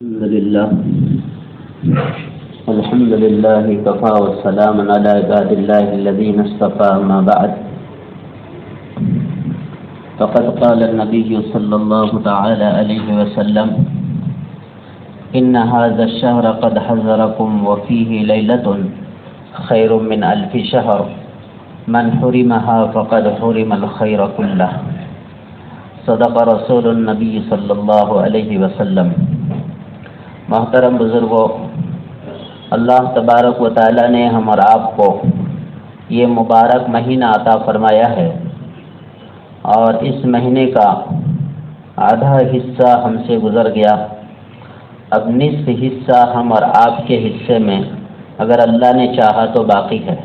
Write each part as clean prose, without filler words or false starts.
الحمد لله كفى والسلام على عباد الله الذين اصطفى. ما بعد فقد قال النبي صلى الله تعالى عليه وسلم: إن هذا الشهر قد حذركم وفيه ليلة خير من 1000 شهر من حرمها فقد حرم الخير كله. صدق رسول النبی صلی اللہ علیہ وسلم. محترم بزرگوں، اللہ تبارک و تعالیٰ نے ہم اور آپ کو یہ مبارک مہینہ عطا فرمایا ہے، اور اس مہینے کا آدھا حصہ ہم سے گزر گیا. اب نصف حصہ ہم اور آپ کے حصے میں اگر اللہ نے چاہا تو باقی ہے.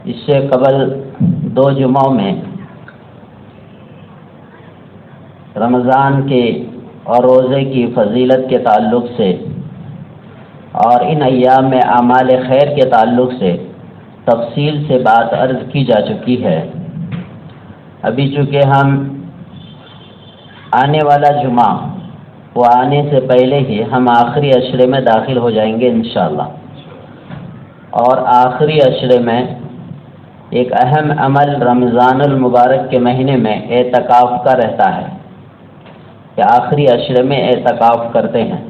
اس سے قبل 2 جمعوں میں رمضان کے اور روزے کی فضیلت کے تعلق سے اور ان ایام میں اعمال خیر کے تعلق سے تفصیل سے بات عرض کی جا چکی ہے. ابھی چونکہ ہم آنے والا جمعہ وہ آنے سے پہلے ہی ہم آخری عشرے میں داخل ہو جائیں گے انشاءاللہ. اور آخری عشرے میں ایک اہم عمل رمضان المبارک کے مہینے میں اعتکاف کا رہتا ہے کہ آخری عشرے میں اعتکاف کرتے ہیں.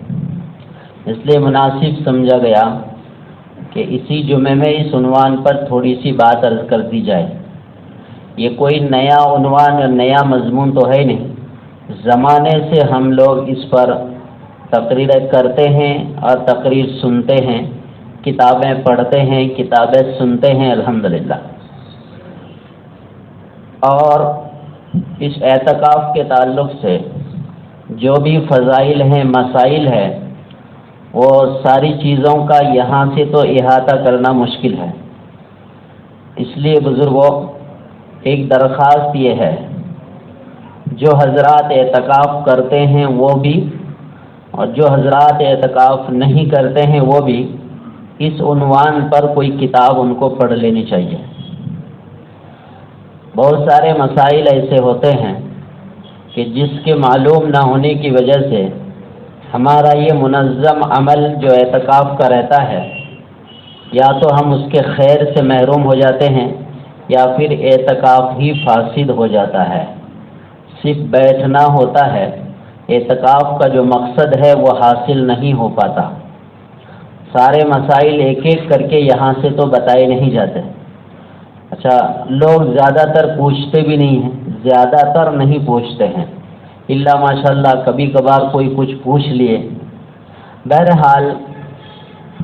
اس لیے مناسب سمجھا گیا کہ اسی جمعے میں اس عنوان پر تھوڑی سی بات عرض کر دی جائے. یہ کوئی نیا عنوان اور نیا مضمون تو ہے نہیں، زمانے سے ہم لوگ اس پر تقریریں کرتے ہیں اور تقریر سنتے ہیں، کتابیں پڑھتے ہیں، کتابیں سنتے ہیں الحمدللہ. اور اس اعتکاف کے تعلق سے جو بھی فضائل ہیں، مسائل ہیں، وہ ساری چیزوں کا یہاں سے تو احاطہ کرنا مشکل ہے. اس لیے بزرگوں، ایک درخواست یہ ہے، جو حضرات اعتکاف کرتے ہیں وہ بھی اور جو حضرات اعتکاف نہیں کرتے ہیں وہ بھی اس عنوان پر کوئی کتاب ان کو پڑھ لینی چاہیے. بہت سارے مسائل ایسے ہوتے ہیں کہ جس کے معلوم نہ ہونے کی وجہ سے ہمارا یہ منظم عمل جو اعتکاف کا رہتا ہے، یا تو ہم اس کے خیر سے محروم ہو جاتے ہیں یا پھر اعتکاف ہی فاسد ہو جاتا ہے. صرف بیٹھنا ہوتا ہے، اعتکاف کا جو مقصد ہے وہ حاصل نہیں ہو پاتا. سارے مسائل ایک ایک کر کے یہاں سے تو بتائے نہیں جاتے. اچھا، لوگ زیادہ تر پوچھتے بھی نہیں ہیں، زیادہ تر نہیں پوچھتے ہیں، الا ماشاءاللہ کبھی کبھار کوئی کچھ پوچھ لیے. بہرحال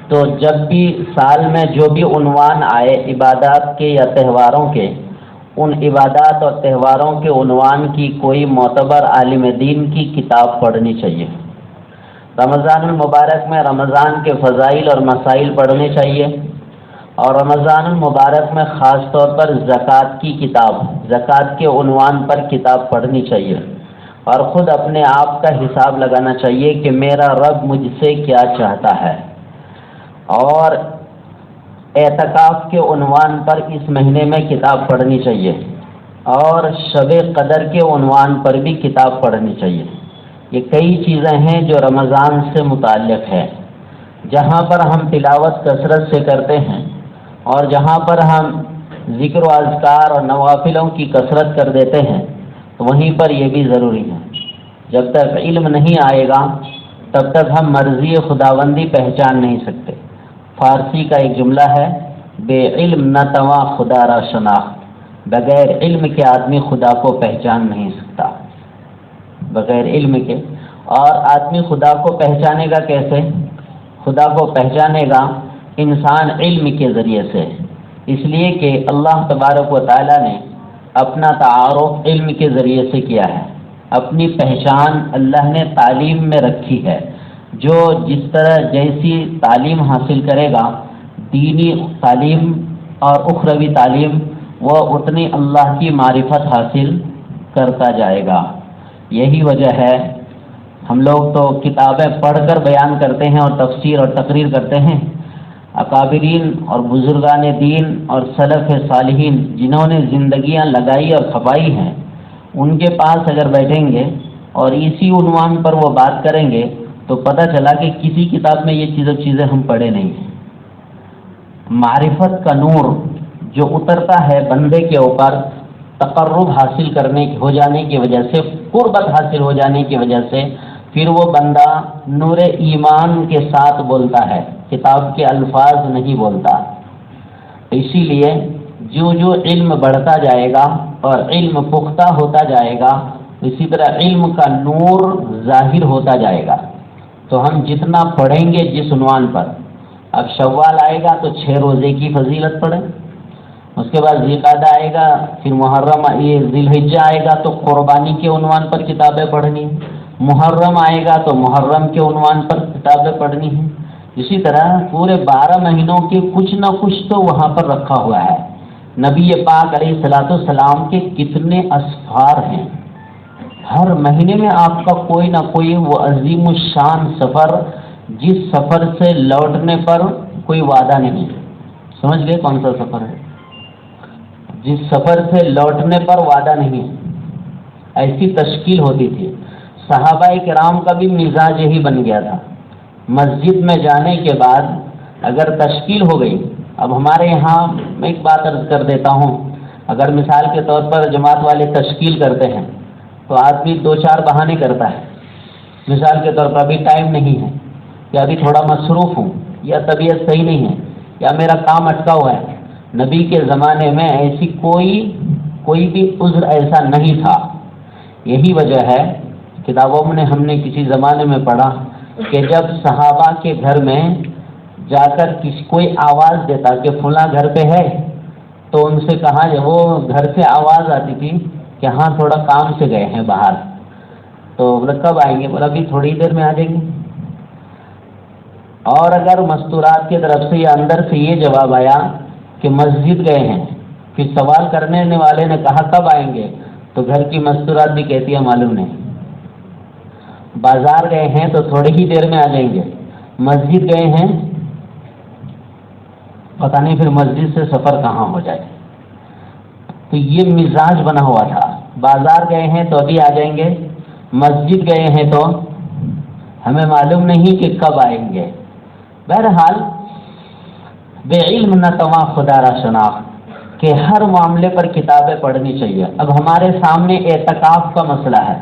تو جب بھی سال میں جو بھی عنوان آئے عبادات کے یا تہواروں کے، ان عبادات اور تہواروں کے عنوان کی کوئی معتبر عالم دین کی کتاب پڑھنی چاہیے. رمضان المبارک میں رمضان کے فضائل اور مسائل پڑھنے چاہیے، اور رمضان المبارک میں خاص طور پر زکوٰۃ کی کتاب، زکوٰۃ کے عنوان پر کتاب پڑھنی چاہیے، اور خود اپنے آپ کا حساب لگانا چاہیے کہ میرا رب مجھ سے کیا چاہتا ہے. اور اعتکاف کے عنوان پر اس مہینے میں کتاب پڑھنی چاہیے، اور شب قدر کے عنوان پر بھی کتاب پڑھنی چاہیے. یہ کئی چیزیں ہیں جو رمضان سے متعلق ہے. جہاں پر ہم تلاوت کثرت سے کرتے ہیں اور جہاں پر ہم ذکر و اذکار اور نوافلوں کی کثرت کر دیتے ہیں، تو وہیں پر یہ بھی ضروری ہے. جب تک علم نہیں آئے گا تب تک ہم مرضی خداوندی پہچان نہیں سکتے. فارسی کا ایک جملہ ہے: بے علم نہ تواں خدا را شناخت. بغیر علم کے آدمی خدا کو پہچان نہیں سکتا، بغیر علم کے. اور آدمی خدا کو پہچانے گا کیسے؟ خدا کو پہچانے گا انسان علم کے ذریعے سے. اس لیے کہ اللہ تبارک و تعالیٰ نے اپنا تعارف علم کے ذریعے سے کیا ہے. اپنی پہچان اللہ نے تعلیم میں رکھی ہے. جو جس طرح جیسی تعلیم حاصل کرے گا، دینی تعلیم اور اخروی تعلیم، وہ اتنی اللہ کی معرفت حاصل کرتا جائے گا. یہی وجہ ہے ہم لوگ تو کتابیں پڑھ کر بیان کرتے ہیں اور تفسیر اور تقریر کرتے ہیں. اکابرین اور بزرگان دین اور سلف صالحین جنہوں نے زندگیاں لگائی اور کھپائی ہیں، ان کے پاس اگر بیٹھیں گے اور اسی عنوان پر وہ بات کریں گے تو پتہ چلا کہ کسی کتاب میں یہ چیزیں ہم پڑھے نہیں ہیں۔ معرفت کا نور جو اترتا ہے بندے کے اوپر تقرب حاصل کرنے ہو جانے کی وجہ سے، قربت حاصل ہو جانے کی وجہ سے، پھر وہ بندہ نور ایمان کے ساتھ بولتا ہے، کتاب کے الفاظ نہیں بولتا۔ اسی لیے جو جو علم بڑھتا جائے گا اور علم پختہ ہوتا جائے گا، اسی طرح علم کا نور ظاہر ہوتا جائے گا۔ تو ہم جتنا پڑھیں گے جس عنوان پر، اب شوال آئے گا تو 6 روزے کی فضیلت پڑھیں، اس کے بعد ذوالقعدہ آئے گا، پھر محرم، یہ ذی الحجہ آئے گا تو قربانی کے عنوان پر کتابیں پڑھنی، محرم آئے گا تو محرم کے عنوان پر کتابیں پڑھنی ہیں۔ اسی طرح پورے 12 مہینوں کے کچھ نہ کچھ تو وہاں پر رکھا ہوا ہے۔ نبی پاک علیہ الصلوۃ والسلام کے کتنے اسفار ہیں، ہر مہینے میں آپ کا کوئی نہ کوئی وہ عظیم الشان سفر، جس سفر سے لوٹنے پر کوئی وعدہ نہیں۔ سمجھ گئے کون سا سفر ہے؟ جس سفر سے لوٹنے پر وعدہ نہیں، ایسی تشکیل ہوتی تھی۔ صحابہ کرام کا بھی مزاج یہی بن گیا تھا۔ مسجد میں جانے کے بعد اگر تشکیل ہو گئی، اب ہمارے یہاں میں ایک بات عرض کر دیتا ہوں، اگر مثال کے طور پر جماعت والے تشکیل کرتے ہیں تو آدمی 2-4 بہانے کرتا ہے۔ مثال کے طور پر ابھی ٹائم نہیں ہے، یا ابھی تھوڑا مصروف ہوں، یا طبیعت صحیح نہیں ہے، یا میرا کام اٹکا ہوا ہے۔ نبی کے زمانے میں ایسی کوئی بھی عذر ایسا نہیں تھا۔ یہی وجہ ہے، کتابوں میں ہم نے کسی زمانے میں پڑھا کہ جب صحابہ کے گھر میں جا کر کوئی آواز دیتا کہ فلاں گھر پہ ہے، تو ان سے کہا، جب وہ گھر سے آواز آتی تھی کہ ہاں تھوڑا کام سے گئے ہیں باہر، تو بولے کب آئیں گے؟ بولا ابھی تھوڑی دیر میں آ جائیں گے۔ اور اگر مستورات کی طرف سے یا اندر سے یہ جواب آیا کہ مسجد گئے ہیں، پھر سوال کرنے والے نے کہا کب آئیں گے، تو گھر کی مستورات بھی کہتی ہے معلوم نہیں۔ بازار گئے ہیں تو تھوڑی ہی دیر میں آ جائیں گے، مسجد گئے ہیں پتہ نہیں پھر مسجد سے سفر کہاں ہو جائے۔ تو یہ مزاج بنا ہوا تھا، بازار گئے ہیں تو ابھی آ جائیں گے، مسجد گئے ہیں تو ہمیں معلوم نہیں کہ کب آئیں گے۔ بہرحال بے علم نہ تواں خدا را شناخت، کہ ہر معاملے پر کتابیں پڑھنی چاہیے۔ اب ہمارے سامنے اعتکاف کا مسئلہ ہے،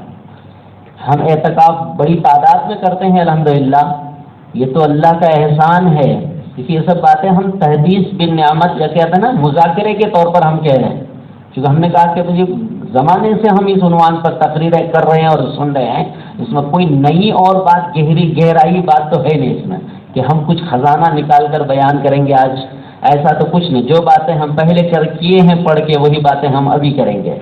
ہم اعتکاف بڑی تعداد میں کرتے ہیں الحمدللہ، یہ تو اللہ کا احسان ہے، کیونکہ یہ سب باتیں ہم تحدیث بالنعمت یا کہتے ہیں نا، مذاکرے کے طور پر ہم کہہ رہے ہیں، کیونکہ ہم نے کہا کہ مجھے زمانے سے ہم اس عنوان پر تقریریں کر رہے ہیں اور سن رہے ہیں، اس میں کوئی نئی اور بات، گہرائی بات تو ہے نہیں اس میں کہ ہم کچھ خزانہ نکال کر بیان کریں گے آج، ایسا تو کچھ نہیں۔ جو باتیں ہم پہلے کیے ہیں پڑھ کے، وہی باتیں ہم ابھی کریں گے۔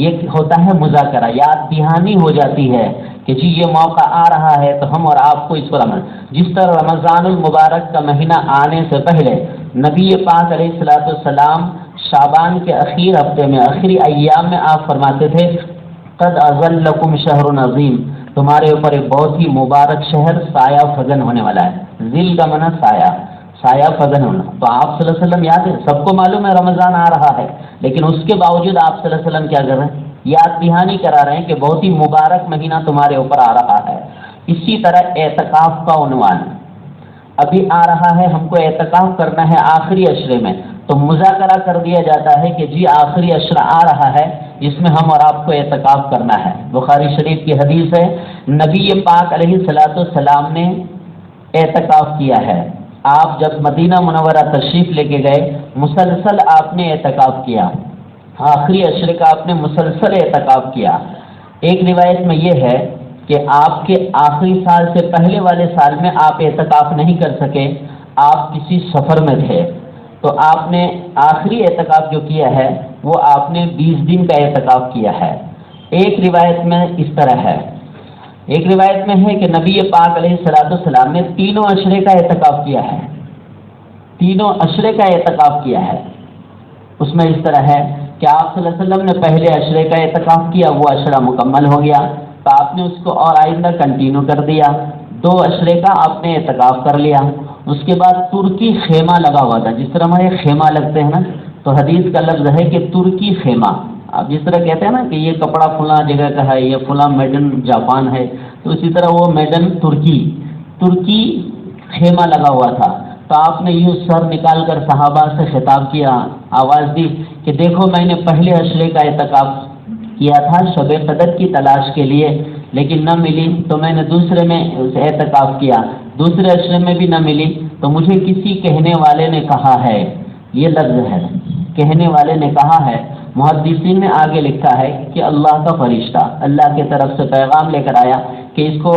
یہ ہوتا ہے مذاکرہ، یاد دہانی ہو جاتی ہے کہ جی یہ موقع آ رہا ہے تو ہم اور آپ کو اس پر عمل۔ جس طرح رمضان المبارک کا مہینہ آنے سے پہلے نبی پاک علیہ الصلوۃ والسلام شعبان کے اخیر ہفتے میں، آخری ایام میں آپ فرماتے تھے قد اظلکم شہر عظیم، تمہارے اوپر ایک بہت ہی مبارک شہر سایہ فگن ہونے والا ہے۔ ذل کا معنی سایہ فگن ہونا۔ تو آپ صلی اللہ علیہ وسلم یاد ہے، سب کو معلوم ہے رمضان آ رہا ہے، لیکن اس کے باوجود آپ صلی اللہ علیہ وسلم کیا کر رہے ہیں؟ یاد دہانی کرا رہے ہیں کہ بہت ہی مبارک مہینہ تمہارے اوپر آ رہا ہے۔ اسی طرح اعتکاف کا عنوان ابھی آ رہا ہے، ہم کو اعتکاف کرنا ہے آخری عشرے میں، تو مذاکرہ کر دیا جاتا ہے کہ جی آخری عشرہ آ رہا ہے، جس میں ہم اور آپ کو اعتکاف کرنا ہے۔ بخاری شریف کی حدیث ہے، نبی پاک علیہ الصلوۃ والسلام نے اعتکاف کیا ہے۔ آپ جب مدینہ منورہ تشریف لے کے گئے، مسلسل آپ نے اعتکاف کیا، آخری عشرے کا آپ نے مسلسل اعتکاف کیا۔ ایک روایت میں یہ ہے کہ آپ کے آخری سال سے پہلے والے سال میں آپ اعتکاف نہیں کر سکے، آپ کسی سفر میں تھے، تو آپ نے آخری اعتکاف جو کیا ہے وہ آپ نے 20 دن کا اعتکاف کیا ہے۔ ایک روایت میں اس طرح ہے، ایک روایت میں ہے کہ نبی پاک علیہ الصلوۃ والسلام نے تینوں عشرے کا اعتکاف کیا ہے، تینوں عشرے کا اعتکاف کیا ہے۔ اس میں اس طرح ہے کہ آپ صلی اللہ علیہ وسلم نے پہلے عشرے کا اعتکاف کیا، وہ عشرہ مکمل ہو گیا تو آپ نے اس کو اور آئندہ کنٹینیو کر دیا، 2 عشرے کا آپ نے اعتکاف کر لیا۔ اس کے بعد ترکی خیمہ لگا ہوا تھا، جس طرح ہمارے خیمہ لگتے ہیں نا، تو حدیث کا لفظ ہے کہ ترکی خیمہ، آپ جس طرح کہتے ہیں نا کہ یہ کپڑا فلاں جگہ کا ہے، یہ فلاں میڈن جاپان ہے، تو اسی طرح وہ میڈن ترکی خیمہ لگا ہوا تھا، تو آپ نے یوں سر نکال کر صحابہ سے خطاب کیا، آواز دی کہ دیکھو میں نے پہلے عشرے کا اعتکاف کیا تھا شب قدر کی تلاش کے لیے، لیکن نہ ملی، تو میں نے دوسرے میں اعتکاف کیا، دوسرے عشرے میں بھی نہ ملی، تو مجھے کسی کہنے والے نے کہا ہے، یہ لفظ ہے، کہنے والے نے کہا ہے، محدثین نے آگے لکھا ہے کہ اللہ کا فرشتہ اللہ کی طرف سے پیغام لے کر آیا کہ اس کو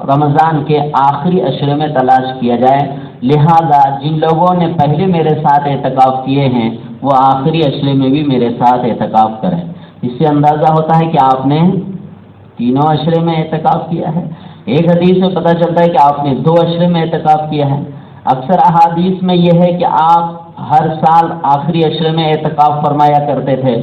رمضان کے آخری عشرے میں تلاش کیا جائے، لہذا جن لوگوں نے پہلے میرے ساتھ اعتکاف کیے ہیں وہ آخری عشرے میں بھی میرے ساتھ اعتکاف کریں۔ اس سے اندازہ ہوتا ہے کہ آپ نے تینوں عشرے میں اعتکاف کیا ہے۔ ایک حدیث میں پتہ چلتا ہے کہ آپ نے 2 عشرے میں اعتکاف کیا ہے۔ اکثر احادیث میں یہ ہے کہ آپ ہر سال آخری عشرے میں اعتکاف فرمایا کرتے تھے۔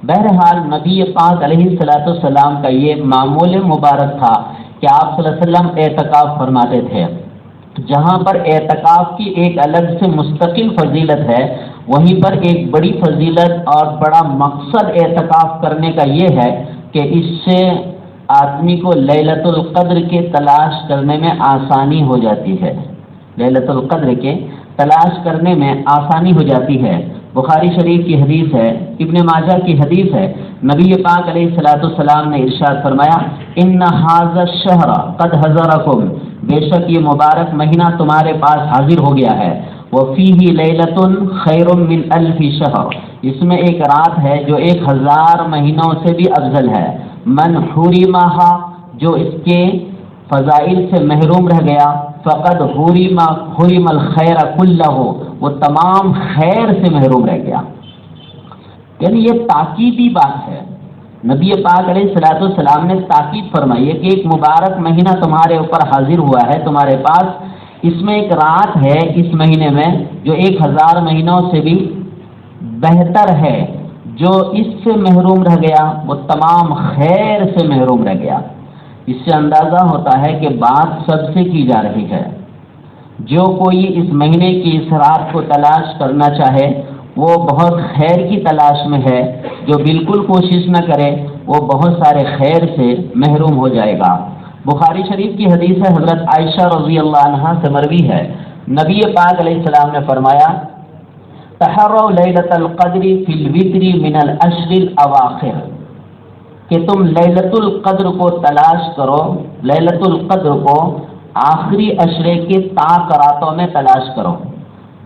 بہرحال نبی پاک علیہ الصلوۃ والسلام کا یہ معمول مبارک تھا کہ آپ صلی اللہ علیہ وسلم اعتکاف فرماتے تھے۔ جہاں پر اعتکاف کی ایک الگ سے مستقل فضیلت ہے، وہیں پر ایک بڑی فضیلت اور بڑا مقصد اعتکاف کرنے کا یہ ہے کہ اس سے آدمی کو لیلۃ القدر کے تلاش کرنے میں آسانی ہو جاتی ہے، لیلۃ القدر کے تلاش کرنے میں آسانی ہو جاتی ہے۔ بخاری شریف کی حدیث ہے، ابن ماجہ کی حدیث ہے، نبی پاک علیہ الصلوۃ والسلام نے ارشاد فرمایا ان ھذا الشہر قد حضرکم، بے شک یہ مبارک مہینہ تمہارے پاس حاضر ہو گیا ہے، وفیہ لیلۃ خیر من الف شہر، اس میں ایک رات ہے جو 1000 مہینوں سے بھی افضل ہے، من حرمھا، جو اس کے فضائل سے محروم رہ گیا، فقد حرم الخیر کلہ، وہ تمام خیر سے محروم رہ گیا۔ یعنی یہ تاکیدی بات ہے، نبی پاک علیہ الصلوۃ والسلام نے تاکید فرمائی ہے کہ ایک مبارک مہینہ تمہارے اوپر حاضر ہوا ہے تمہارے پاس، اس میں ایک رات ہے اس مہینے میں جو 1000 مہینوں سے بھی بہتر ہے، جو اس سے محروم رہ گیا وہ تمام خیر سے محروم رہ گیا۔ اس سے اندازہ ہوتا ہے کہ بات سب سے کی جا رہی ہے۔ جو کوئی اس مہینے کی اس رات کو تلاش کرنا چاہے وہ بہت خیر کی تلاش میں ہے، جو بالکل کوشش نہ کرے وہ بہت سارے خیر سے محروم ہو جائے گا۔ بخاری شریف کی حدیث ہے، حضرت عائشہ رضی اللہ عنہا سے مروی ہے، نبی پاک علیہ السلام نے فرمایا تحروا لیلۃ القدر فی الوتر من العشر الاواخر، کہ تم لیلۃ القدر کو تلاش کرو، لیلۃ القدر کو آخری عشرے کے طاق راتوں میں تلاش کرو،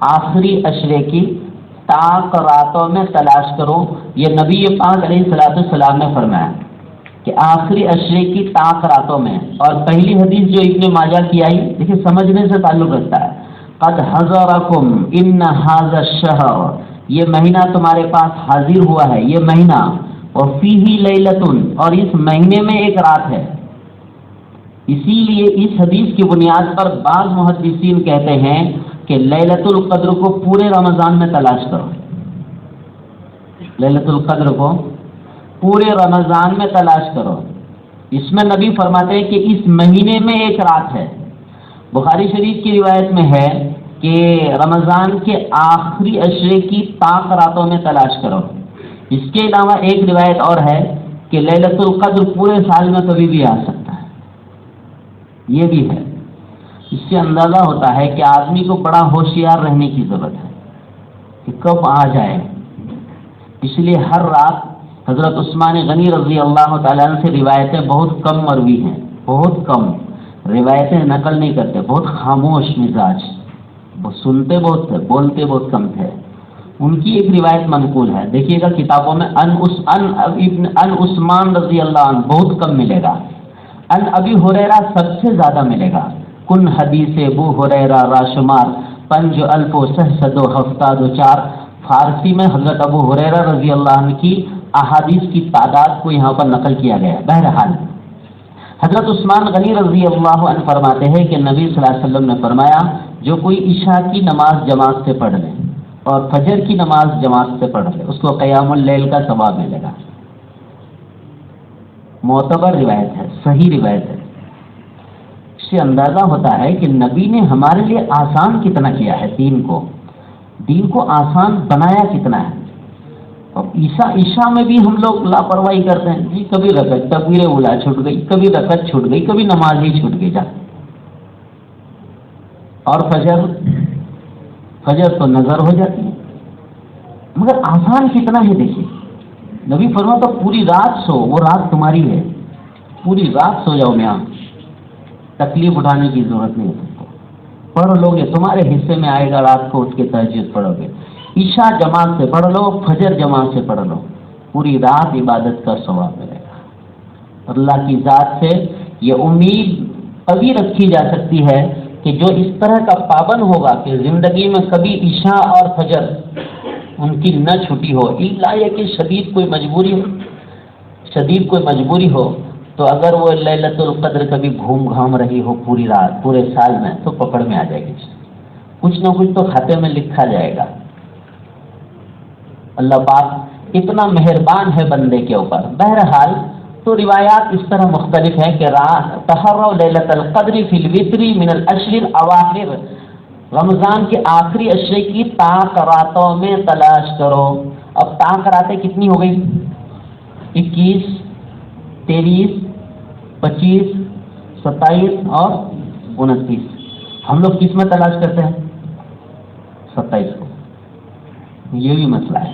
آخری عشرے کی طاق راتوں میں تلاش کرو، یہ نبی پاک علیہ الصلوۃ والسلام نے فرمایا کہ آخری عشرے کی طاق راتوں میں۔ اور پہلی حدیث جو ابن ماجہ کی آئی، دیکھیں سمجھنے سے تعلق رکھتا ہے، قد حضرکم ان ھذا الشہر، یہ مہینہ تمہارے پاس حاضر ہوا ہے، یہ مہینہ، وفیہ لیلۃ، اور اس مہینے میں ایک رات ہے۔ اسی لیے اس حدیث کی بنیاد پر بعض محدثین کہتے ہیں کہ لیلۃ القدر کو پورے رمضان میں تلاش کرو، لیلۃ القدر کو پورے رمضان میں تلاش کرو۔ اس میں نبی فرماتے ہیں کہ اس مہینے میں ایک رات ہے۔ بخاری شریف کی روایت میں ہے کہ رمضان کے آخری عشرے کی طاق راتوں میں تلاش کرو۔ اس کے علاوہ ایک روایت اور ہے کہ لیلۃ القدر پورے سال میں کبھی بھی آ سکتا ہے، یہ بھی ہے۔ اس سے اندازہ ہوتا ہے کہ آدمی کو بڑا ہوشیار رہنے کی ضرورت ہے کہ کب آ جائے۔ اس لیے ہر رات حضرت عثمان غنی رضی اللہ تعالیٰ عنہ سے روایتیں بہت کم مروی ہیں، بہت کم روایتیں نقل نہیں کرتے، بہت خاموش مزاج، وہ سنتے بہت تھے، بولتے بہت کم تھے۔ ان کی ایک روایت منقول ہے، دیکھیے گا کتابوں میں ان عثمان رضی اللہ عنہ بہت کم ملے گا، ان ابی ہریرہ سب سے زیادہ ملے گا۔ کن حدیث ابو ہریرہ راشمار 5,674، فارسی میں حضرت ابو ہریرہ رضی اللہ عنہ کی احادیث کی تعداد کو یہاں پر نقل کیا گیا ہے۔ بہرحال حضرت عثمان غنی رضی اللہ عنہ فرماتے ہیں کہ نبی صلی اللہ علیہ وسلم نے فرمایا جو کوئی عشاء کی نماز جماعت سے پڑھ لے اور فجر کی نماز جماعت سے پڑھ لے اس کو قیام اللیل کا ثواب ملے گا۔ معتبر روایت ہے، صحیح روایت ہے۔ اس سے اندازہ ہوتا ہے کہ نبی نے ہمارے لیے آسان کتنا کیا ہے، دین کو آسان بنایا کتنا ہے۔ اب عشاء میں بھی ہم لوگ لاپرواہی کرتے ہیں جی، کبھی رکعت تکبیر اولا چھوٹ گئی، کبھی رکعت چھوٹ گئی، کبھی نماز ہی چھوٹ گئی جا. اور فجر تو نظر ہو جاتی ہے. مگر آسان کتنا ہے دیکھیے، نبی فرماتا پوری رات سو، وہ رات تمہاری ہے، پوری رات سو جاؤ میاں، تکلیف اٹھانے کی ضرورت نہیں ہے تم کو. پڑھ لو گے تمہارے حصے میں آئے گا، رات کو اٹھ کے تہجد پڑھو گے، عشاء جماعت سے پڑھ لو، فجر جماعت سے پڑھ لو، پوری رات عبادت کا ثواب ملے گا. اللہ کی ذات سے یہ امید ابھی رکھی جا سکتی ہے کہ جو اس طرح کا پابند ہوگا کہ زندگی میں کبھی عشاء اور فجر ان کی نہ چھٹی ہو، الا یہ کہ شدید کوئی مجبوری ہو تو اگر وہ لیلۃ القدر کبھی گھوم گھام رہی ہو پوری رات پورے سال میں تو پکڑ میں آ جائے گی، کچھ نہ کچھ تو کھاتے میں لکھا جائے گا. اللہ پاک اتنا مہربان ہے بندے کے اوپر. بہرحال تو روایات اس طرح مختلف ہیں کہ تحروا لیلۃ القدر فی الوتر من الاشہر الاواخر، رمضان کے آخری عشرے کی طاق راتوں میں تلاش کرو. اب طاق راتیں کتنی ہو گئی؟ 21، 23، 25، 27 اور 29. ہم لوگ کس میں تلاش کرتے ہیں؟ 27 کو. یہ بھی مسئلہ ہے،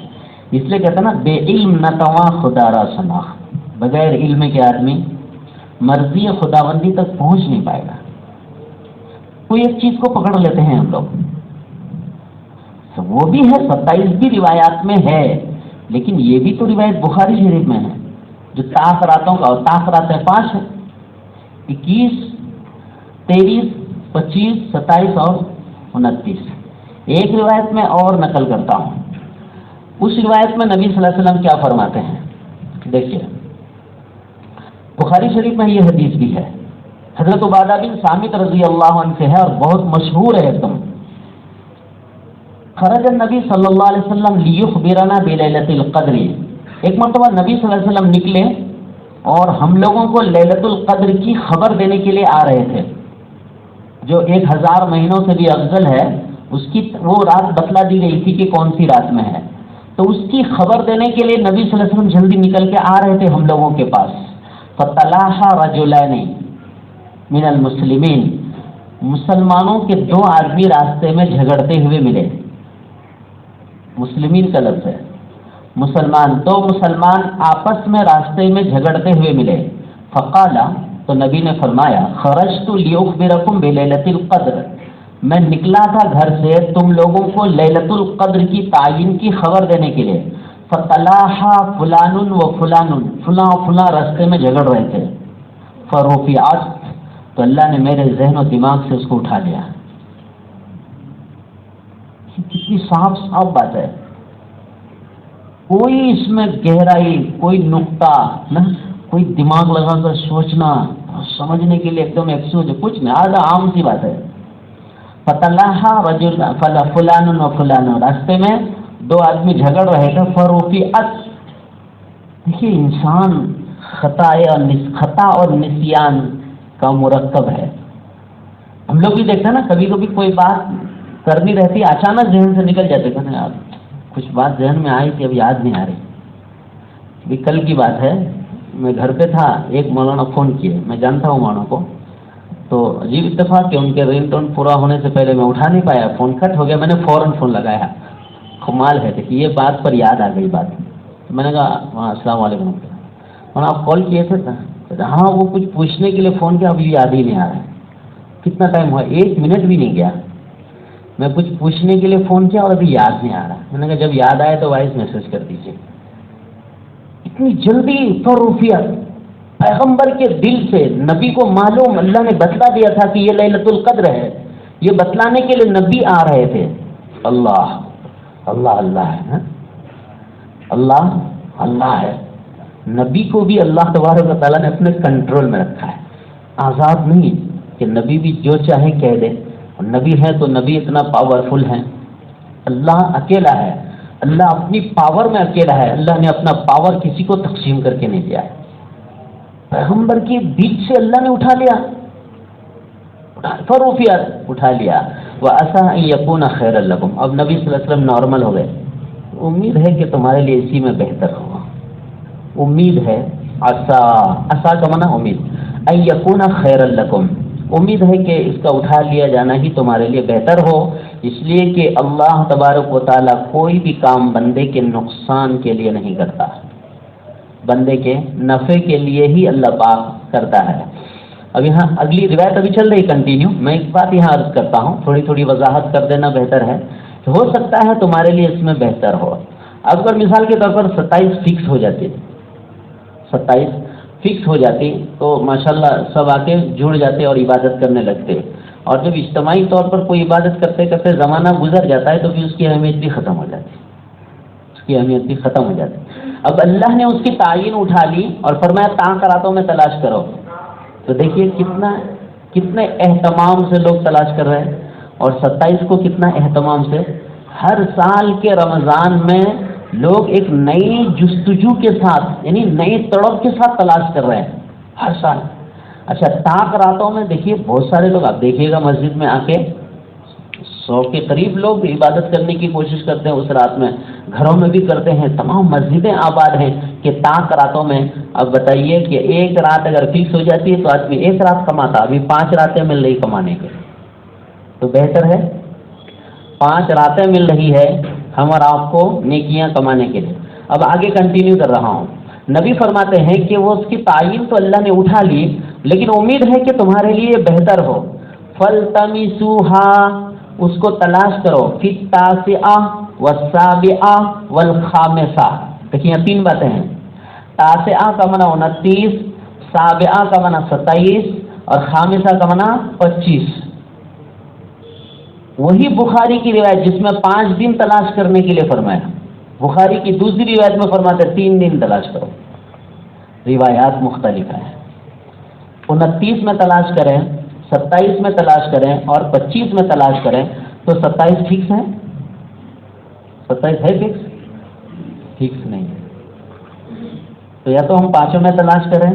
اس لیے کہتے ہیں نا بے علم نہ تواں خدا را سنا، بغیر علم کے آدمی مرضی خداوندی تک پہنچ نہیں پائے گا. کوئی ایک چیز کو پکڑ لیتے ہیں ہم لوگ، وہ بھی ہے 27 بھی روایات میں ہے، لیکن یہ بھی تو روایت بخاری شریف میں ہے جو طاق راتوں کا، اور طاق راتیں 5 ہیں، 21، 23، 25، 27 اور 29. ایک روایت میں اور نقل کرتا ہوں، اس روایت میں نبی صلی اللہ علیہ وسلم کیا فرماتے ہیں دیکھیے. بخاری شریف میں یہ حدیث بھی ہے، حضرت عبادہ بن صامت رضی اللہ عنہ سے ہے اور بہت مشہور ہے ایک دم. خرج النبی صلی اللہ علیہ وسلم لیخبرنا بلیلۃ القدر، ایک مرتبہ نبی صلی اللہ علیہ وسلم نکلے اور ہم لوگوں کو لیلۃ القدر کی خبر دینے کے لیے آ رہے تھے، جو 1000 مہینوں سے بھی افضل ہے. اس کی وہ رات بتلا دی گئی تھی کہ کون سی رات میں ہے، تو اس کی خبر دینے کے لیے نبی صلی اللہ علیہ وسلم جلدی نکل کے آ رہے تھے ہم لوگوں کے پاس. فَتَلَاحَ رَجُلَانِ مِنَ الْمُسْلِمِينَ، مسلمانوں کے 2 آدمی راستے میں جھگڑتے ہوئے ملے. مسلمین کا لفظ ہے، مسلمان، 2 مسلمان آپس میں راستے میں جھگڑتے ہوئے ملے. فقال، تو نبی نے فرمایا، خرجت لیخبرکم بلیلۃ القدر، میں نکلا تھا گھر سے تم لوگوں کو لیلۃ القدر کی تعین کی خبر دینے کے لیے. فتلاحا فلان و فلان، فلاں فلاں راستے میں جھگڑ رہے تھے. فرفعت، تو اللہ نے میرے ذہن و دماغ سے اس کو اٹھا لیا. کتنی صاف بات ہے، کوئی اس میں گہرائی، کوئی نقطہ نہ، کوئی دماغ لگا کر سوچنا سمجھنے کے لیے ایک دم کچھ نہیں، آدھا عام سی بات ہے. فتلاحا رجل فلان و فلان، راستے میں 2 آدمی جھگڑ رہے تھے. فرفعت، دیکھیے انسان خطا اور نسیان کا مرکب ہے. ہم لوگ بھی دیکھتے ہیں نا، کبھی کبھی کوئی بات کرنی رہتی اچانک ذہن سے نکل جاتے ہیں نا، کچھ بات ذہن میں آئی تھی اب یاد نہیں آ رہی. ابھی کل کی بات ہے، میں گھر پہ تھا، ایک مولانا فون کیے، میں جانتا ہوں مولانا کو، تو عجیب اتفاق کہ ان کے رنگ ٹون پورا ہونے سے پہلے میں اٹھا نہیں پایا، فون کٹ ہو گیا. میں نے فوراً فون لگایا، کمال ہے کہ یہ بات پر یاد آ گئی بات. تو میں نے کہا ہاں السلام علیکم، اور آپ کال کیے تھے؟ ہاں وہ کچھ پوچھنے کے لیے فون کیا، ابھی یاد ہی نہیں آ رہا ہے. کتنا ٹائم ہوا؟ 1 منٹ بھی نہیں گیا، میں کچھ پوچھنے کے لیے فون کیا اور ابھی یاد نہیں آ رہا. میں نے کہا جب یاد آئے تو وائس میسج کر دیجیے. اتنی جلدی فرفعت، پیغمبر کے دل سے نبی کو معلوم، اللہ نے بتلا دیا تھا کہ یہ لیلۃ القدر ہے، یہ بتلانے کے لیے نبی آ رہے تھے. اللہ اللہ اللہ ہے، اللہ اللہ ہے. نبی کو بھی اللہ تبارک و تعالیٰ نے اپنے کنٹرول میں رکھا ہے، آزاد نہیں کہ نبی بھی جو چاہے کہہ دے. اور نبی ہے تو نبی اتنا پاورفل ہے، اللہ اکیلا ہے، اللہ اپنی پاور میں اکیلا ہے. اللہ نے اپنا پاور کسی کو تقسیم کر کے نہیں دیا ہے. پیغمبر کی بیچ سے اللہ نے اٹھا لیا، فرفعت اٹھا لیا. وَعَسَىٰ أَن يَكُونَ خَيْرًا لَكُمْ، اب نبی صلی اللہ علیہ وسلم نارمل ہو گئے، امید ہے کہ تمہارے لیے اسی میں بہتر ہوگا. امید ہے، عسا کا معنی امید، ان یکون خیرا لکم، امید ہے کہ اس کا اٹھا لیا جانا ہی تمہارے لیے بہتر ہو، اس لیے کہ اللہ تبارک و تعالیٰ کوئی بھی کام بندے کے نقصان کے لیے نہیں کرتا، بندے کے نفع کے لیے ہی اللہ پاک کرتا ہے. اب یہاں اگلی روایت ابھی چل رہی کنٹینیو، میں ایک بات یہاں عرض کرتا ہوں، تھوڑی تھوڑی وضاحت کر دینا بہتر ہے کہ ہو سکتا ہے تمہارے لیے اس میں بہتر ہو. اب اگر مثال کے طور پر 27 فکس ہو جاتی، 27 فکس ہو جاتی تو ماشاءاللہ سب آ کے جڑ جاتے اور عبادت کرنے لگتے، اور جب اجتماعی طور پر کوئی عبادت کرتے کرتے زمانہ گزر جاتا ہے تو پھر اس کی اہمیت بھی ختم ہو جاتی، اس کی اہمیت بھی ختم ہو جاتی. اب اللہ نے اس کی تعین اٹھا لی اور فرمایا تاں راتوں میں تلاش کرو. تو دیکھیے کتنے اہتمام سے لوگ تلاش کر رہے ہیں، اور 27 کو کتنا اہتمام سے. ہر سال کے رمضان میں لوگ ایک نئی جستجو کے ساتھ، یعنی نئی تڑپ کے ساتھ تلاش کر رہے ہیں ہر سال. اچھا تاک راتوں میں دیکھیے بہت سارے لوگ، آپ دیکھیے گا مسجد میں آ کے 100 کے قریب لوگ عبادت کرنے کی کوشش کرتے ہیں اس رات میں، گھروں میں بھی کرتے ہیں، تمام مسجدیں آباد ہیں کہ تاک راتوں میں. اب بتائیے کہ ایک رات اگر فکس ہو جاتی ہے تو آدمی ایک رات کماتا، ابھی 5 راتیں مل رہی کمانے کے، تو بہتر ہے 5 راتیں مل رہی ہے ہم اور آپ کو نیکیاں کمانے کے لیے. اب آگے کنٹینیو کر رہا ہوں. نبی فرماتے ہیں کہ وہ اس کی تعین تو اللہ نے اٹھا لی، لیکن امید ہے کہ تمہارے لیے بہتر ہو. فَالْتَمِسُوهَا، اس کو تلاش کرو، فِي التَّاسِعَةِ وَالسَّابِعَةِ وَالْخَامِسَةِ. دیکھیے 3 باتیں ہیں. تاسعہ کا معنی 29، سابعہ کا معنی 27 اور خامسہ کا معنی 25. وہی بخاری کی روایت جس میں 5 دن تلاش کرنے کے لیے فرمایا، بخاری کی دوسری روایت میں فرماتے 3 دن تلاش کرو. روایات مختلف ہیں. 29 میں تلاش کریں، 27 میں تلاش کریں اور 25 میں تلاش کریں تو 27 فکس ہے؟ 27 ہے فکس نہیں. تو یا تو ہم 5 میں تلاش کریں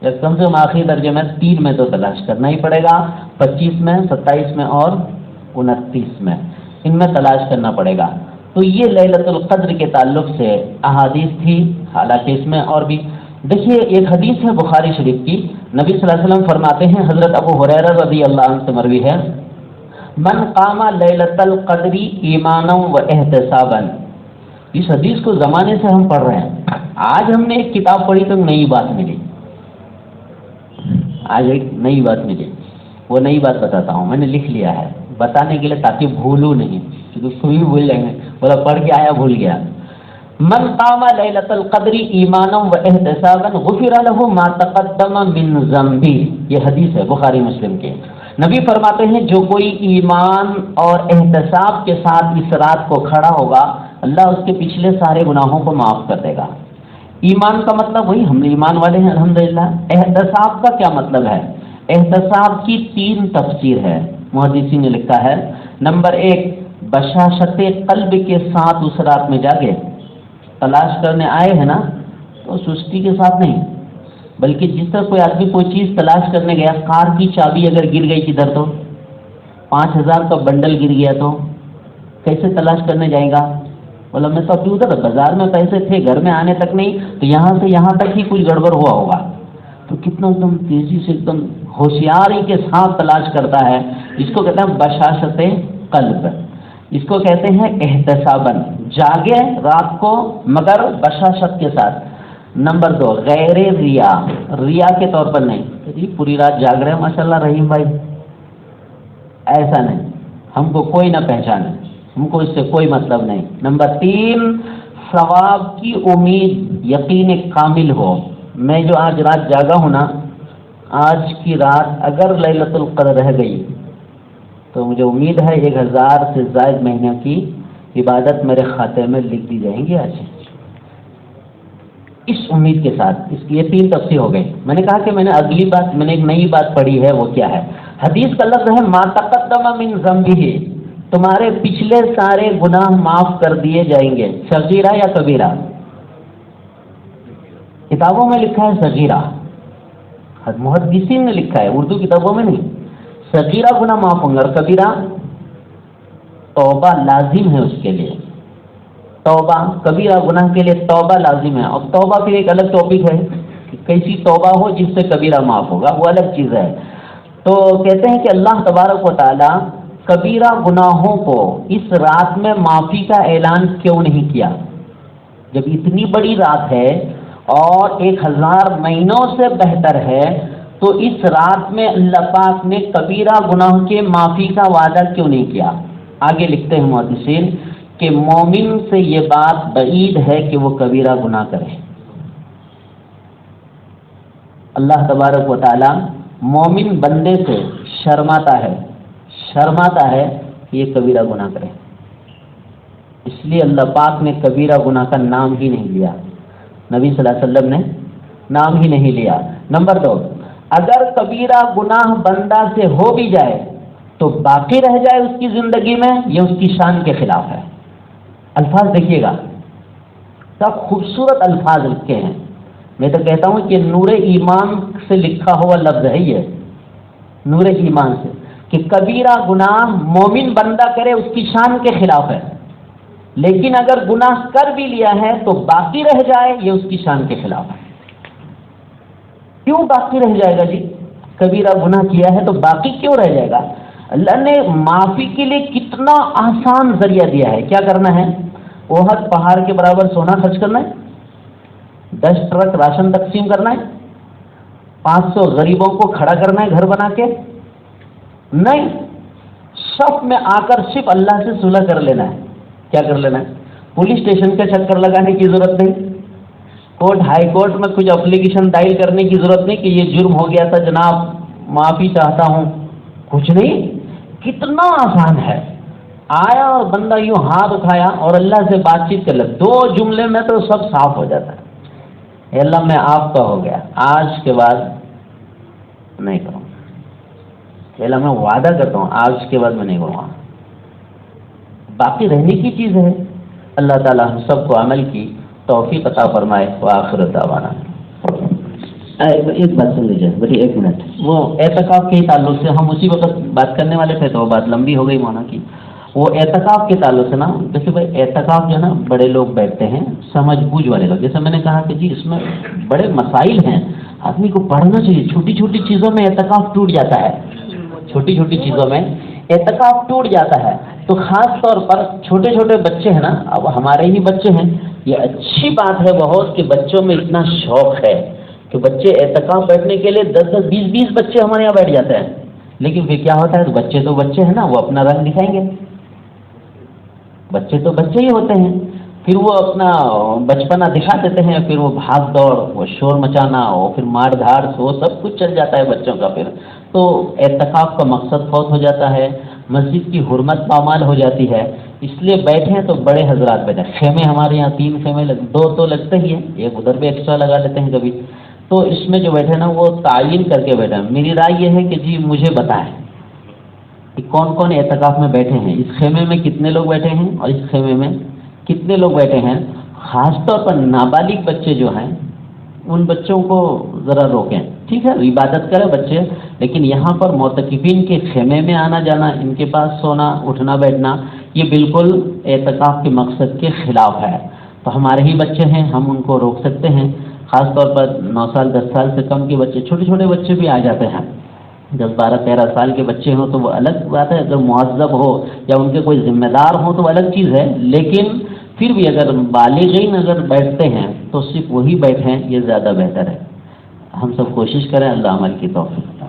یا کم سے کم آخری درجے میں 3 میں تو تلاش کرنا ہی پڑے گا. 25 میں، 27 میں اور 29 میں، ان میں تلاش کرنا پڑے گا. تو یہ لیلۃ القدر کے تعلق سے احادیث تھی، حالانکہ اس میں اور بھی. دیکھیے ایک حدیث ہے بخاری شریف کی، نبی صلی اللہ علیہ وسلم فرماتے ہیں، حضرت ابو ہریرہ رضی اللہ عنہ سے مروی ہے، من قام لیلۃ القدر ایمانا و احتسابا. اس حدیث کو زمانے سے ہم پڑھ رہے ہیں. آج ہم نے ایک کتاب پڑھی تو نئی بات ملی، آج ایک نئی بات ملی. وہ نئی بات بتاتا ہوں، میں نے لکھ لیا ہے بتانے کے لیے تاکہ بھولوں نہیں، کیونکہ کوئی بھی بھول جائیں گے، بولا پڑھ کے آیا بھول گیا. من قام لیلۃ القدر ایمانا و احتسابا غفر له ما تقدم من ذنبه. یہ حدیث ہے بخاری مسلم کے. نبی فرماتے ہیں جو کوئی ایمان اور احتساب کے ساتھ اس رات کو کھڑا ہوگا، اللہ اس کے پچھلے سارے گناہوں کو معاف کر دے گا. ایمان کا مطلب وہی ہم ایمان والے ہیں الحمدللہ. احتساب کا کیا مطلب ہے؟ احتساب کی 3 تفسیر ہے، محدثین نے لکھا ہے. نمبر 1، بشاشت قلب کے ساتھ اس رات میں جاگے، تلاش کرنے آئے ہیں نا تو سستی کے ساتھ نہیں، بلکہ جس طرح کوئی آدمی کوئی چیز تلاش کرنے گیا، کار کی چابی اگر گر گئی کدھر تو 5000 کا بنڈل گر گیا تو کیسے تلاش کرنے جائے گا؟ بولا میں تو ابھی ادھر بازار میں پیسے تھے، گھر میں آنے تک نہیں، تو یہاں سے یہاں تک ہی کچھ گڑبڑ ہوا ہوگا. تو کتنا ایک دم تیزی سے ایک دم ہوشیاری کے ساتھ تلاش کرتا ہے. اس کو کہتے ہیں بشاشت قلب، اس کو کہتے ہیں احتساباً، جاگے رات کو مگر بشاشت کے ساتھ. نمبر 2، غیر ریا کے طور پر نہیں، جی پوری رات جاگ رہے ہیں ماشاءاللہ رحیم بھائی، ایسا نہیں، ہم کو کوئی نہ پہچانے، ہم کو اس سے کوئی مطلب نہیں. نمبر 3، ثواب کی امید، یقین کامل ہو، میں جو آج رات جاگا ہوں نا، آج کی رات اگر لیلۃ القدر رہ گئی تو مجھے امید ہے 1000 سے زائد مہینے کی عبادت میرے کھاتے میں لکھ دی جائیں گی آج. اس امید کے ساتھ اس کی یہ 3 تفسیر ہو گئی. میں نے کہا کہ میں نے ایک نئی بات پڑھی ہے، وہ کیا ہے؟ حدیث کا لفظ ہے ما تقدم من ذنبہ، تمہارے پچھلے سارے گناہ معاف کر دیے جائیں گے. صغیرہ یا کبیرہ؟ کتابوں میں لکھا ہے صغیرہ، محدثین نے لکھا ہے، اردو کتابوں میں نہیں. صغیرہ گناہ معاف ہوں گے اور کبیرہ توبہ لازم ہے اس کے لیے. توبہ کبیرہ گناہ کے لیے توبہ لازم ہے، اور توبہ پھر ایک الگ ٹاپک ہے کہ کیسی توبہ ہو جس سے کبیرہ معاف ہوگا، وہ الگ چیز ہے۔ تو کہتے ہیں کہ اللہ تبارک و تعالی کبیرہ گناہوں کو اس رات میں معافی کا اعلان کیوں نہیں کیا؟ جب اتنی بڑی رات ہے اور 1000 مہینوں سے بہتر ہے، تو اس رات میں اللہ پاک نے کبیرہ گناہ کے معافی کا وعدہ کیوں نہیں کیا؟ آگے لکھتے ہیں محدثین کہ مومن سے یہ بات بعید ہے کہ وہ کبیرہ گناہ کرے۔ اللہ تبارک و تعالی مومن بندے سے شرماتا ہے کہ یہ کبیرہ گناہ کرے، اس لیے اللہ پاک نے کبیرہ گناہ کا نام ہی نہیں لیا، نبی صلی اللہ علیہ وسلم نے نام ہی نہیں لیا۔ نمبر 2، اگر کبیرہ گناہ بندہ سے ہو بھی جائے تو باقی رہ جائے اس کی زندگی میں، یہ اس کی شان کے خلاف ہے۔ الفاظ دیکھیے گا، سب خوبصورت الفاظ لکھے ہیں۔ میں تو کہتا ہوں کہ نور ایمان سے لکھا ہوا لفظ ہے یہ، نور ایمان سے، کہ کبیرہ گناہ مومن بندہ کرے اس کی شان کے خلاف ہے، لیکن اگر گناہ کر بھی لیا ہے تو باقی رہ جائے یہ اس کی شان کے خلاف ہے۔ کیوں باقی رہ جائے گا جی؟ کبیرہ گناہ کیا ہے تو باقی کیوں رہ جائے گا؟ اللہ نے معافی کے لیے کتنا آسان ذریعہ دیا ہے۔ کیا کرنا ہے؟ احد پہاڑ کے برابر سونا خرچ کرنا ہے، 10 ٹرک راشن تقسیم کرنا ہے، 500 غریبوں کو کھڑا کرنا ہے گھر بنا کے؟ نہیں، صف میں آ کر صرف اللہ سے صلح کر لینا ہے۔ کیا کر لینا ہے؟ پولیس اسٹیشن کا چکر لگانے کی ضرورت نہیں، کورٹ ہائی کورٹ میں کچھ اپلیکیشن دائر کرنے کی ضرورت نہیں کہ یہ جرم ہو گیا تھا جناب معافی چاہتا ہوں، کچھ نہیں۔ کتنا آسان ہے، آیا اور بندہ یوں ہاتھ اٹھایا اور اللہ سے بات چیت کر لے، 2 جملے میں تو سب صاف ہو جاتا ہے۔ اے اللہ میں آپ کا ہو گیا، آج کے بعد نہیں کروں گا، اے اللہ میں وعدہ کرتا ہوں آج کے بعد میں نہیں کروں گا۔ باقی رہنے کی چیز ہے۔ اللہ تعالیٰ ہم سب کو عمل کی توفیق عطا فرمائے۔ وآخر دعوانا۔ ایک بات سن لیجیے بیٹی، 1 منٹ۔ وہ اعتکاف کے تعلق سے ہم اسی وقت بات کرنے والے تھے تو وہ بات لمبی ہو گئی مولانا کی۔ وہ اعتکاف کے تعلق سے نا، جیسے بھائی اعتکاف جو ہے نا بڑے لوگ بیٹھتے ہیں سمجھ بوجھ والے لوگ، جیسے میں نے کہا کہ جی اس میں بڑے مسائل ہیں، آدمی کو پڑھنا چاہیے۔ چھوٹی چھوٹی چیزوں میں اعتکاف ٹوٹ جاتا ہے، چھوٹی چھوٹی چیزوں میں اعتکاف ٹوٹ جاتا ہے۔ تو خاص طور پر چھوٹے چھوٹے بچے ہیں نا، اب ہمارے ہی بچے ہیں، یہ اچھی بات ہے بہت کہ بچوں میں اتنا شوق ہے کہ بچے اعتکاف بیٹھنے کے لیے 10 20 بچے ہمارے یہاں بیٹھ جاتے ہیں۔ لیکن پھر کیا ہوتا ہے، بچے تو بچے ہیں نا، وہ اپنا رنگ دکھائیں گے، بچے تو بچے ہی ہوتے ہیں، پھر وہ اپنا بچپنا دکھا دیتے ہیں، پھر وہ بھاگ دوڑ، وہ شور مچانا، اور پھر مار دھاڑ، وہ سب کچھ چل جاتا ہے بچوں کا۔ پھر تو اعتکاف کا مقصد فوت ہو جاتا ہے، مسجد کی حرمت پامال ہو جاتی ہے۔ اس لیے بیٹھیں تو بڑے حضرات بیٹھیں۔ خیمے ہمارے یہاں 3 خیمے 2 تو لگتے ہی ہیں، ایک ادھر بھی ایکسٹرا لگا لیتے ہیں کبھی، تو اس میں جو بیٹھے نا وہ تعین کر کے بیٹھے۔ میری رائے یہ ہے کہ جی مجھے بتائیں کہ کون کون اعتکاف میں بیٹھے ہیں، اس خیمے میں کتنے لوگ بیٹھے ہیں اور اس خیمے میں کتنے لوگ بیٹھے ہیں۔ خاص طور پر نابالغ بچے جو ہیں ان بچوں کو ذرا روکیں، ٹھیک ہے، عبادت کریں بچے، لیکن یہاں پر معتکفین کے خیمے میں آنا جانا، ان کے پاس سونا اٹھنا بیٹھنا، یہ بالکل اعتکاف کے مقصد کے خلاف ہے۔ تو ہمارے ہی بچے ہیں، ہم ان کو روک سکتے ہیں۔ خاص طور پر 9 سال 10 سال سے کم کے بچے، چھوٹے چھوٹے بچے بھی آ جاتے ہیں، 10 12 13 سال کے بچے ہوں تو وہ الگ بات ہے، اگر مہذب ہو یا ان کے کوئی ذمہ دار ہوں تو وہ الگ چیز ہے، لیکن پھر بھی اگر بالغین اگر بیٹھتے ہیں تو صرف وہی بیٹھیں، یہ زیادہ بہتر ہے۔ ہم سب کوشش کریں، اللہ عمل کی توفیق۔